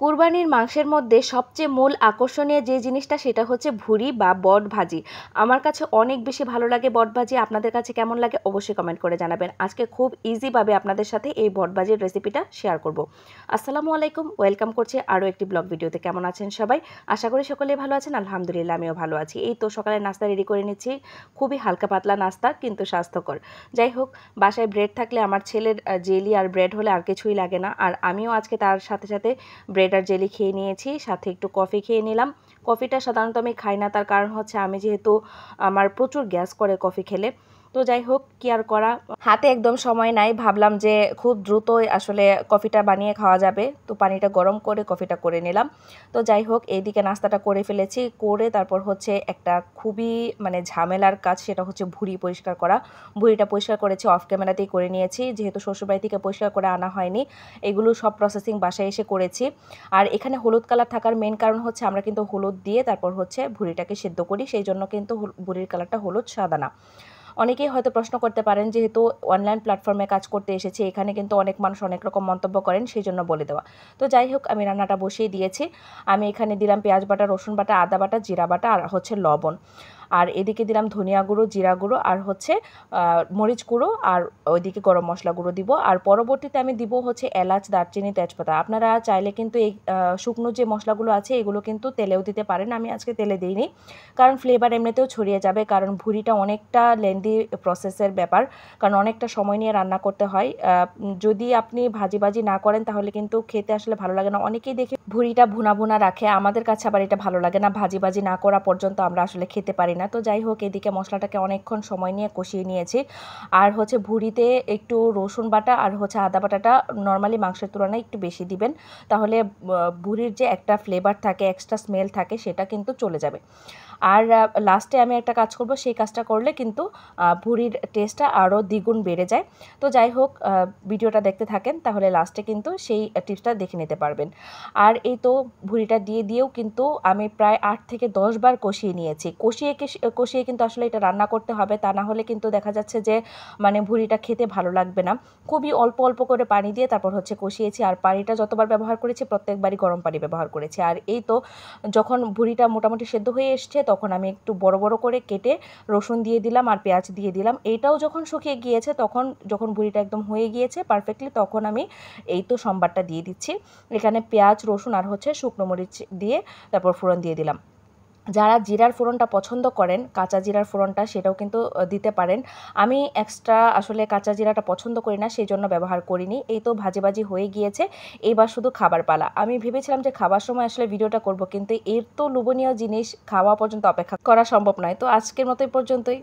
কুরবানির মাংসের মধ্যে সবচেয়ে মূল আকর্ষণীয় যে জিনিসটা সেটা হচ্ছে ভুঁড়ি বা বট ভাজি। আমার কাছে অনেক বেশি ভালো লাগে বট ভাজি। আপনাদের কাছে কেমন লাগে অবশ্যই কমেন্ট করে জানাবেন। আজকে খুব ইজিভাবে আপনাদের সাথে এই বট ভাজির রেসিপিটা শেয়ার করব। আসসালামু আলাইকুম, ওয়েলকাম করছি আরও একটি ব্লগ ভিডিওতে। কেমন আছেন সবাই? আশা করি সকলেই ভালো আছেন। আলহামদুলিল্লাহ আমিও ভালো আছি। এই তো সকালের নাস্তা রেডি করে নিচ্ছি। খুবই হালকা পাতলা নাস্তা কিন্তু স্বাস্থ্যকর। যাই হোক, বাসায় ব্রেড থাকলে আমার ছেলের জেলি আর ব্রেড হলে আর কিছুই লাগে না। আর আমিও আজকে তার সাথে সাথে ব্রেড আর জেলি খেয়ে নিয়েছি, সাথে একটু কফি খেয়ে নিলাম। কফিটা সাধারণত আমি খাই না, তার কারণ হচ্ছে আমি যেহেতু আমার প্রচুর গ্যাস করে কফি খেলে। তো যাই হোক, কি আর করা, হাতে একদম সময় নাই, ভাবলাম যে খুব দ্রুতই আসলে কফিটা বানিয়ে খাওয়া যাবে, তো পানিটা গরম করে কফিটা করে নিলাম। তো যাই হোক, এইদিকে নাস্তাটা করে ফেলেছি, করে তারপর হচ্ছে একটা খুবই ঝামেলার কাজ, সেটা হচ্ছে ভুঁড়ি পরিষ্কার করা। ভুঁড়িটা পরিষ্কার করেছি, অফ ক্যামেরাতেই করে নিয়েছি, যেহেতু শ্বশুরবাড়ি থেকে পরিষ্কার করে আনা হয়নি। এগুলো সব প্রসেসিং বাসায় এসে করেছি। আর এখানে হলুদ কালার থাকার মেন কারণ হচ্ছে আমরা কিন্তু হলুদ দিয়ে তারপর হচ্ছে ভুঁড়িটাকে সেদ্ধ করি, সেই জন্য কিন্তু ভুঁড়ির কালারটা হলুদ, সাদা না। অনেকেই হয়তো প্রশ্ন করতে পারেন, যেহেতু অনলাইন প্ল্যাটফর্মে কাজ করতে এসেছি, এখানে কিন্তু অনেক মানুষ অনেক রকম মন্তব্য করেন, সেই জন্য বলে দেওয়া। তো যাই হোক, আমি রান্নাটা বসিয়ে দিয়েছি। আমি এখানে দিলাম পেঁয়াজ বাটা, রসুন বাটা, আদা বাটা, জিরা বাটা আর হচ্ছে লবণ। আর এদিকে দিলাম ধনিয়া গুঁড়ো, জিরা গুঁড়ো আর হচ্ছে মরিচ গুঁড়ো, আর ওইদিকে গরম মশলা গুঁড়ো দিব। আর পরবর্তীতে আমি দিব হচ্ছে এলাচ, দারচিনি, তেজপাতা। আপনারা চাইলে কিন্তু এই শুকনো যে মশলাগুলো আছে এগুলো কিন্তু তেলেও দিতে পারেন। আমি আজকে তেলে দিইনি, কারণ ফ্লেভার এমনিতেও ছড়িয়ে যাবে, কারণ ভুঁড়িটা অনেকটা লেন্দি প্রসেসের ব্যাপার, কারণ অনেকটা সময় নিয়ে রান্না করতে হয়। যদি আপনি ভাজি না করেন তাহলে কিন্তু খেতে আসলে ভালো লাগে না। অনেকেই দেখি ভুঁড়িটা ভুনা ভুনা রাখে, আমাদের কাছে আবার এটা ভালো লাগে না। ভাজি না করা পর্যন্ত আমরা আসলে খেতে পারি না। তো যাই হোক, এদিকে মশলাটাকে অনেকক্ষণ সময় নিয়ে কষিয়ে নিয়েছি। আর হচ্ছে ভুঁড়িতে একটু রসুন বাটা আর হচ্ছে আদা বাটাটা নর্মালি মাংসের তুলনায় একটু বেশি দিবেন, তাহলে ভুঁড়ির যে একটা ফ্লেভার থাকে, এক্সট্রা স্মেল থাকে, সেটা কিন্তু চলে যাবে। আর লাস্টে আমি একটা কাজ করব, সেই কাজটা করলে কিন্তু ভুঁড়ির টেস্টটা আরও দ্বিগুণ বেড়ে যায়। তো যাই হোক, ভিডিওটা দেখতে থাকেন, তাহলে লাস্টে কিন্তু সেই টিপসটা দেখে নিতে পারবেন। আর এই তো ভুঁড়িটা দিয়েও কিন্তু আমি প্রায় 8 থেকে 10 বার কষিয়ে নিয়েছি। কষিয়ে কিন্তু আসলে এটা রান্না করতে হবে, তা না হলে কিন্তু দেখা যাচ্ছে যে ভুঁড়িটা খেতে ভালো লাগবে না। খুবই অল্প অল্প করে পানি দিয়ে তারপর হচ্ছে কষিয়েছি। আর পানিটা যতবার ব্যবহার করেছি প্রত্যেকবারই গরম পানি ব্যবহার করেছি। আর এই তো যখন ভুঁড়িটা মোটামুটি সেদ্ধ হয়ে এসছে, তখন আমি একটু বড় বড় করে কেটে রসুন দিয়ে দিলাম আর পেঁয়াজ দিয়ে দিলাম। এইটাও যখন শুকিয়ে গিয়েছে, যখন ভুঁড়িটা একদম হয়ে গিয়েছে পারফেক্টলি, তখন আমি এই তো সম্বারটা দিয়ে দিচ্ছি। এখানে পেঁয়াজ, রসুন আর হচ্ছে শুকনো মরিচ দিয়ে তারপর ফোড়ন দিয়ে দিলাম। যারা জিরার ফোড়নটা পছন্দ করেন, কাঁচা জিরার ফোড়নটা, সেটাও কিন্তু দিতে পারেন। আমি এক্সট্রা আসলে কাঁচা জিরাটা পছন্দ করি না, সেই জন্য ব্যবহার করিনি। এই তো ভাজি হয়ে গিয়েছে, এইবার শুধু খাবার পালা। আমি ভেবেছিলাম যে খাবার সময় আসলে ভিডিওটা করব, কিন্তু এর তো লোভনীয় জিনিস খাওয়া পর্যন্ত অপেক্ষা করা সম্ভব নয়। তো আজকের মতো এই পর্যন্তই।